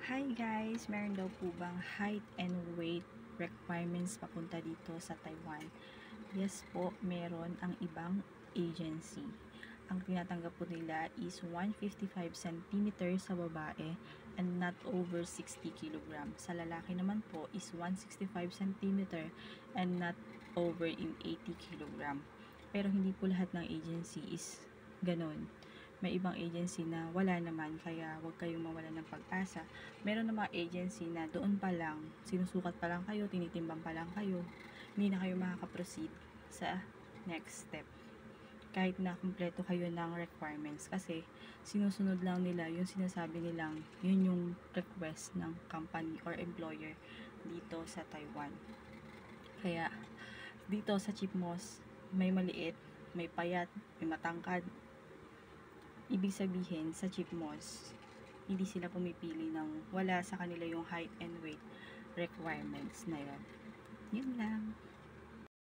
Hi guys! Meron daw po bang height and weight requirements papunta dito sa Taiwan? Yes po, meron ang ibang agency. Ang tinatanggap po nila is 155 cm sa babae and not over 60 kg. Sa lalaki naman po is 165 cm and not over in 80 kg. Pero hindi po lahat ng agency is ganon. May ibang agency na wala naman, kaya huwag kayong mawala ng pag-asa. Meron na mga agency na doon pa lang, sinusukat pa lang kayo, tinitimbang pa lang kayo, hindi na kayo makaka-proceed sa next step. Kahit na kumpleto kayo ng requirements, kasi sinusunod lang nila yung sinasabi nilang yun yung request ng company or employer dito sa Taiwan. Kaya dito sa Chipmos, may maliit, may payat, may matangkad. Ibig sabihin, sa Chipmos, hindi sila pumipili ng wala sa kanila yung height and weight requirements na yun. Yun lang.